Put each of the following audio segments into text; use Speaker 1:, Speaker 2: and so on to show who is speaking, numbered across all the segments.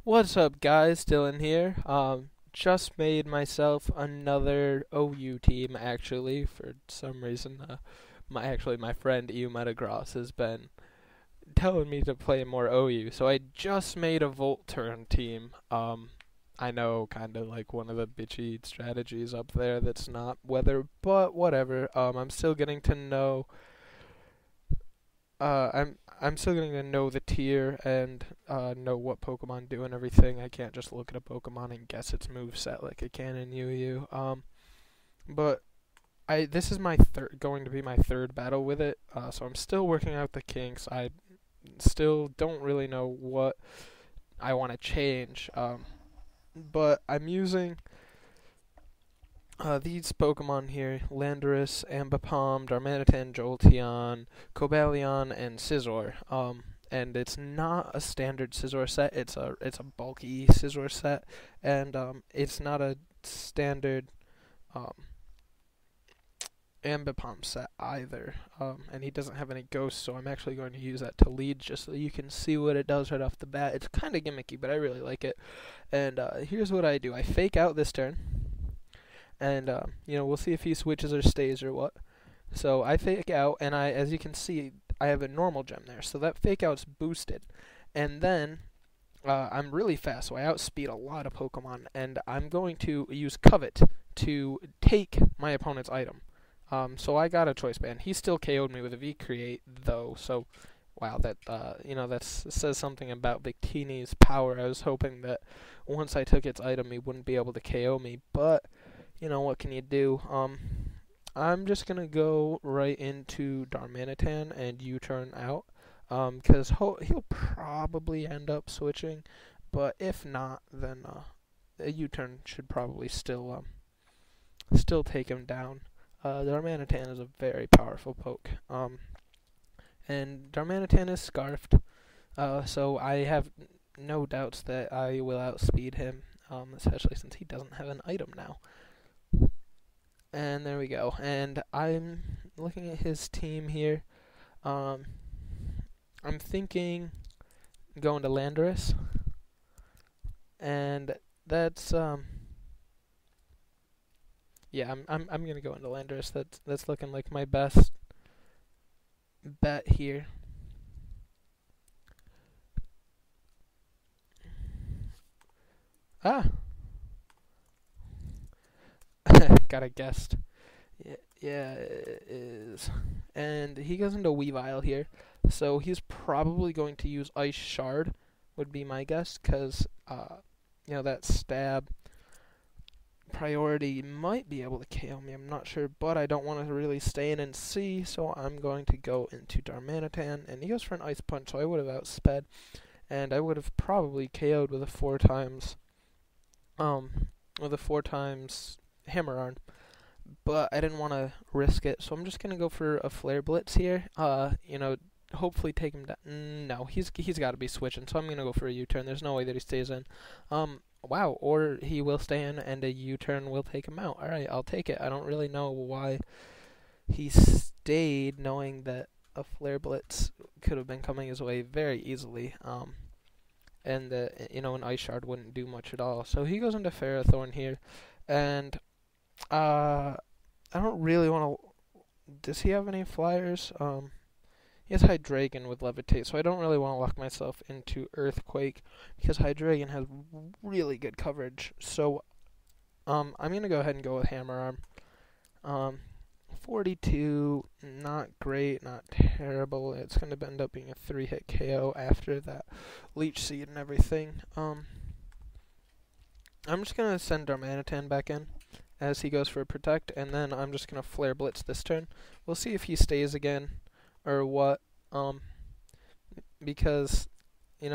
Speaker 1: What's up, guys? Dylan here. Just made myself another OU team. Actually, for some reason, my friend EU Metagross has been telling me to play more OU. So I just made a Volt Turn team. I know, kind of like one of the bitchy strategies up there. That's not weather, but whatever. I'm still getting to know I'm still getting to know the tier and know what Pokemon do and everything. I can't just look at a Pokemon and guess its moveset like I can in UU. But this is my going to be my third battle with it. So I'm still working out the kinks. I still don't really know what I want to change. But I'm using these Pokemon here: Landorus, Ambipom, Darmanitan, Jolteon, Cobalion, and Scizor. And it's not a standard Scizor set. It's a bulky Scizor set, and it's not a standard um, Ambipom set either. And he doesn't have any ghosts, so I'm actually going to use that to lead just so you can see what it does right off the bat. It's kind of gimmicky, but I really like it. And here's what I do: I fake out this turn. And we'll see if he switches or stays or what. So I fake out, and as you can see, I have a normal gem there. So that fake out's boosted, and then I'm really fast, so I outspeed a lot of Pokemon, and I'm going to use Covet to take my opponent's item. So I got a choice band. He still KO'd me with a V Create though. So wow, that says something about Victini's power. I was hoping that once I took its item, he wouldn't be able to KO me, but what can you do? I'm just going to go right into Darmanitan and U-turn out, because he'll probably end up switching, but if not, then a U-turn should probably still take him down. Darmanitan is a very powerful poke, and Darmanitan is scarfed, so I have no doubts that I will outspeed him, especially since he doesn't have an item now. And there we go. And I'm looking at his team here. I'm thinking going to Landorus, and that's yeah. I'm gonna go into Landorus. That's looking like my best bet here. Ah. Got a guessed. Yeah, it is. And he goes into Weavile here, so he's probably going to use Ice Shard, would be my guess, because that stab priority might be able to KO me. I'm not sure, but I don't want to really stay in and see, so I'm going to go into Darmanitan, and he goes for an Ice Punch, so I would have outsped, and I would have probably KO'd with a four times Hammer Arm, but I didn't want to risk it, so I'm just gonna go for a Flare Blitz here. Hopefully take him down. No, he's got to be switching, so I'm gonna go for a U-turn. There's no way that he stays in. Wow, or he will stay in, and a U-turn will take him out. All right, I'll take it. I don't really know why he stayed, knowing that a Flare Blitz could have been coming his way very easily. And an Ice Shard wouldn't do much at all. So he goes into Ferrothorn here, and I don't really want to. Does he have any flyers? He has Hydreigon with Levitate, so I don't really want to lock myself into Earthquake because Hydreigon has really good coverage. So I'm gonna go ahead and go with Hammer Arm. 42, not great, not terrible. It's gonna end up being a 3-hit KO after that Leech Seed and everything. I'm just gonna send Darmanitan back in as he goes for a Protect, and then I'm just going to Flare Blitz this turn. We'll see if he stays again or what, because, he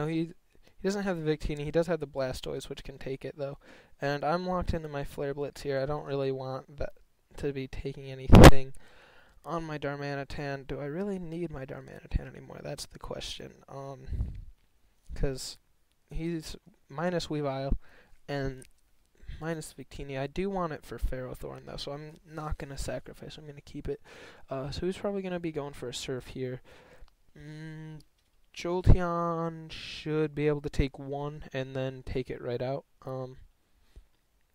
Speaker 1: doesn't have the Victini. He does have the Blastoise, which can take it, though. And I'm locked into my Flare Blitz here. I don't really want that to be taking anything on my Darmanitan. Do I really need my Darmanitan anymore? That's the question. Because he's minus Weavile and minus Victini. I do want it for Ferrothorn, though, so I'm not going to sacrifice. I'm going to keep it. So he's probably going to be going for a Surf here. Jolteon should be able to take one and then take it right out.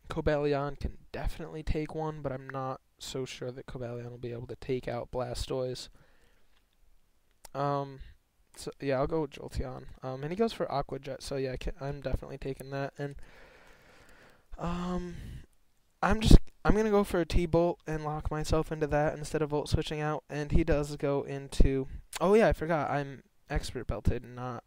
Speaker 1: Cobalion can definitely take one, but I'm not so sure that Cobalion will be able to take out Blastoise. So yeah, I'll go with Jolteon. And he goes for Aqua Jet, so yeah, I'm definitely taking that. And I'm gonna go for a T-Bolt and lock myself into that instead of Volt switching out. And he does go into. Oh yeah, I forgot. I'm Expert Belted, not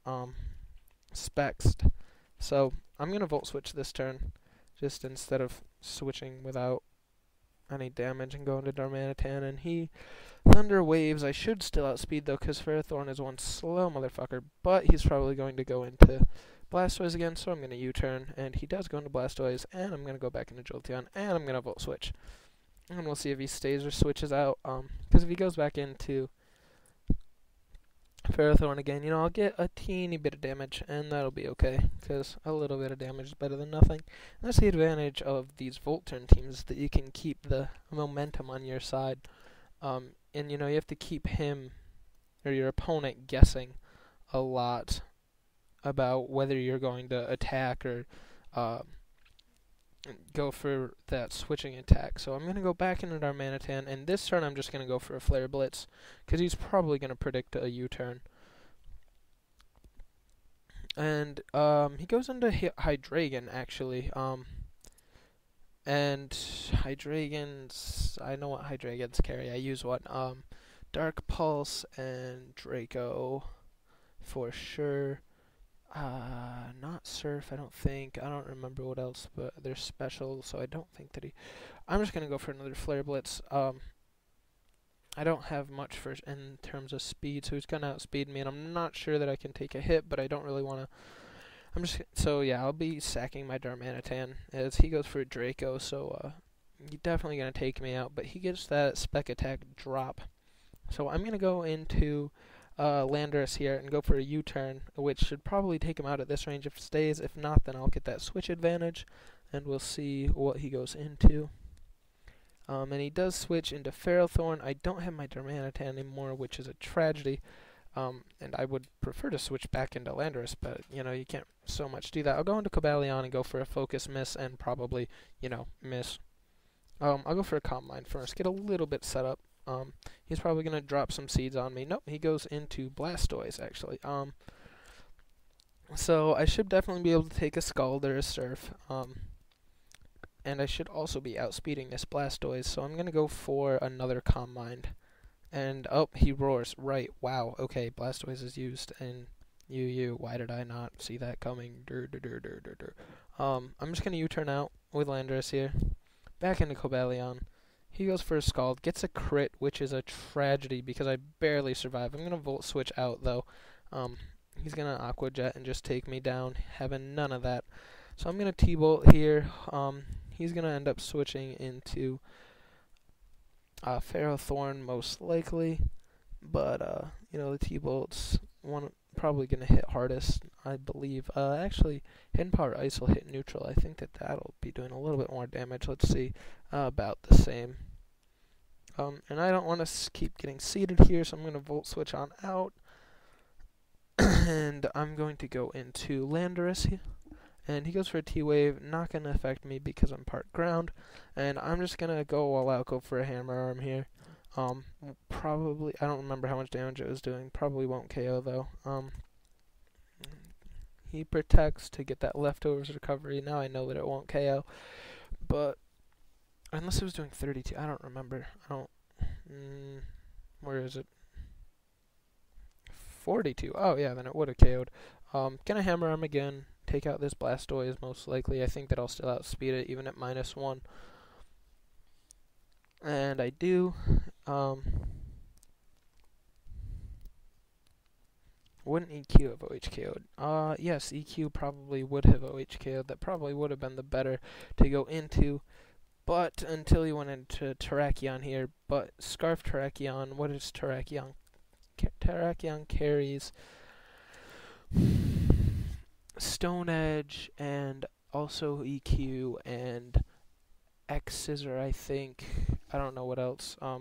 Speaker 1: Spexed. So I'm gonna Volt switch this turn, just instead of switching without any damage and going to Darmanitan. And he Thunder Waves. I should still outspeed though, because Ferrothorn is one slow motherfucker. But he's probably going to go into Blastoise again, so I'm going to U-turn, and he does go into Blastoise, and I'm going to go back into Jolteon, and I'm going to Volt Switch. And we'll see if he stays or switches out, because if he goes back into Ferrothorn again, I'll get a teeny bit of damage, and that'll be okay, because a little bit of damage is better than nothing. And that's the advantage of these Volt Turn teams, that you can keep the momentum on your side, and you have to keep him, or your opponent, guessing a lot about whether you're going to attack or go for that switching attack. So I'm going to go back into Darmanitan, and this turn I'm just going to go for a Flare Blitz, because he's probably going to predict a U-turn. And he goes into Hydreigon, actually. And Hydreigons, I know what Hydreigons carry. I use one. Dark Pulse and Draco for sure. Not Surf, I don't think. I don't remember what else, but they're special, so I don't think that I'm just gonna go for another Flare Blitz. I don't have much in terms of speed, so he's gonna outspeed me, and I'm not sure that I can take a hit, but I don't really wanna. So yeah, I'll be sacking my Darmanitan as he goes for Draco, so he's definitely gonna take me out, but he gets that Spec Attack drop. So I'm gonna go into Landorus here and go for a U-turn, which should probably take him out at this range if it stays. If not, then I'll get that switch advantage, and we'll see what he goes into. And he does switch into Ferrothorn. I don't have my Darmanitan anymore, which is a tragedy. And I would prefer to switch back into Landorus, but you can't so much do that. I'll go into Cobalion and go for a Focus Miss and probably miss. I'll go for a Calm Mind first, get a little bit set up. He's probably going to drop some seeds on me. Nope, he goes into Blastoise, actually. So I should definitely be able to take a Scald or a Surf. And I should also be outspeeding this Blastoise, so I'm going to go for another Calm Mind. And, he roars. Right, wow, okay, Blastoise is used, and why did I not see that coming? I'm just going to U-turn out with Landorus here. Back into Cobalion. He goes for a Scald, gets a crit, which is a tragedy because I barely survive. I'm going to Volt Switch out, though. He's going to Aqua Jet and just take me down, having none of that. So I'm going to T-Bolt here. He's going to end up switching into Ferrothorn, most likely. But, the T-Bolt's probably going to hit hardest, I believe. Actually, Hidden Power Ice will hit neutral. I think that'll be doing a little bit more damage. Let's see. About the same. And I don't want to keep getting seeded here, so I'm going to Volt Switch on out. And I'm going to go into Landorus here. And he goes for a T-Wave. Not going to affect me because I'm part ground. And I'm just going to go all out, go for a Hammer Arm here. Probably, I don't remember how much damage it was doing. Probably won't KO, though. He protects to get that leftovers recovery. Now I know that it won't KO. But unless it was doing 32, I don't remember. Where is it? 42. Oh yeah, then it would have KO'd. Gonna Hammer Arm again. Take out this Blastoise most likely. I think that I'll still outspeed it even at -1. And I do. Wouldn't EQ have OHKO'd? Yes, EQ probably would have OHKO'd. That probably would have been the better to go into. But until he went into Terrakion here. But Scarf Terrakion, what is Terrakion? Terrakion carries Stone Edge and also EQ and X Scissor, I think. I don't know what else. I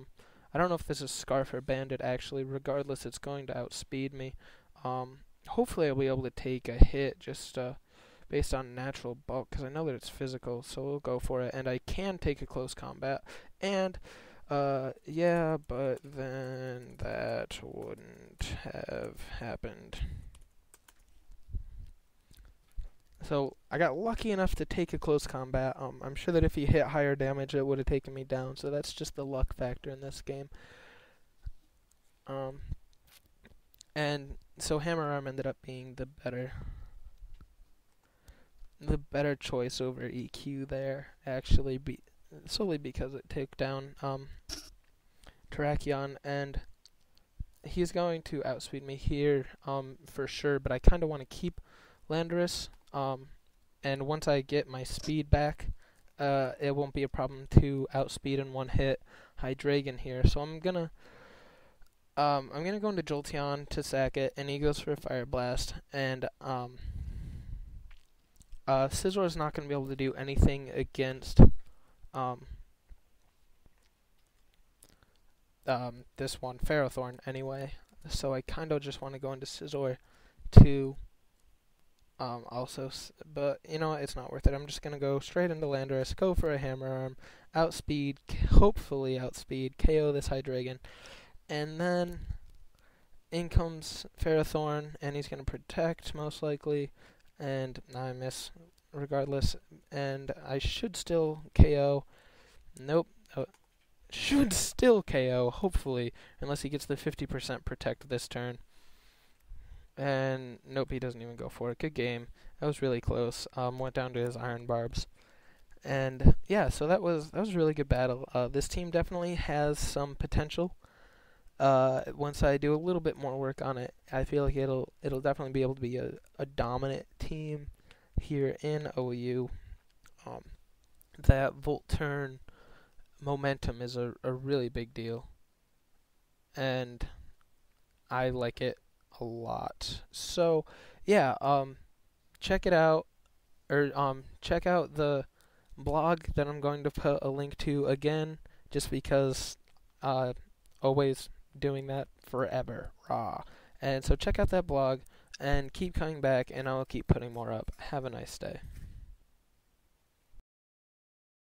Speaker 1: don't know if this is Scarf or Bandit, actually. Regardless, it's going to outspeed me. hopefully I'll be able to take a hit just based on natural bulk, because I know that it's physical, so we'll go for it. And I can take a close combat, and yeah, but then that wouldn't have happened. So I got lucky enough to take a close combat. I'm sure that if he hit higher damage, it would have taken me down. So that's just the luck factor in this game. Um, and so Hammer Arm ended up being the better choice over EQ there. Actually, solely because it took down Terrakion, and he's going to outspeed me here for sure. But I kind of want to keep Landorus. And once I get my speed back, it won't be a problem to outspeed in one hit Hydreigon here. So I'm gonna go into Jolteon to sack it, and he goes for a Fire Blast, and Scizor is not gonna be able to do anything against this one Ferrothorn anyway. So I kind of just want to go into Scizor to but you know what, it's not worth it. I'm just gonna go straight into Landorus, go for a Hammer Arm, outspeed, hopefully outspeed, KO this Hydreigon, and then in comes Ferrothorn, and he's gonna protect most likely, and I miss regardless, and I should still KO. Nope. Should still KO, hopefully, unless he gets the 50% protect this turn. And nope, he doesn't even go for it. Good game. That was really close. Went down to his Iron Barbs. And yeah, so that was a really good battle. This team definitely has some potential. Once I do a little bit more work on it, I feel like it'll definitely be able to be a dominant team here in OU. That Volt Turn momentum is a really big deal, and I like it a lot. So yeah, check it out, or check out the blog that I'm going to put a link to again, just because always doing that forever raw. And so check out that blog and keep coming back, and I'll keep putting more up. Have a nice day.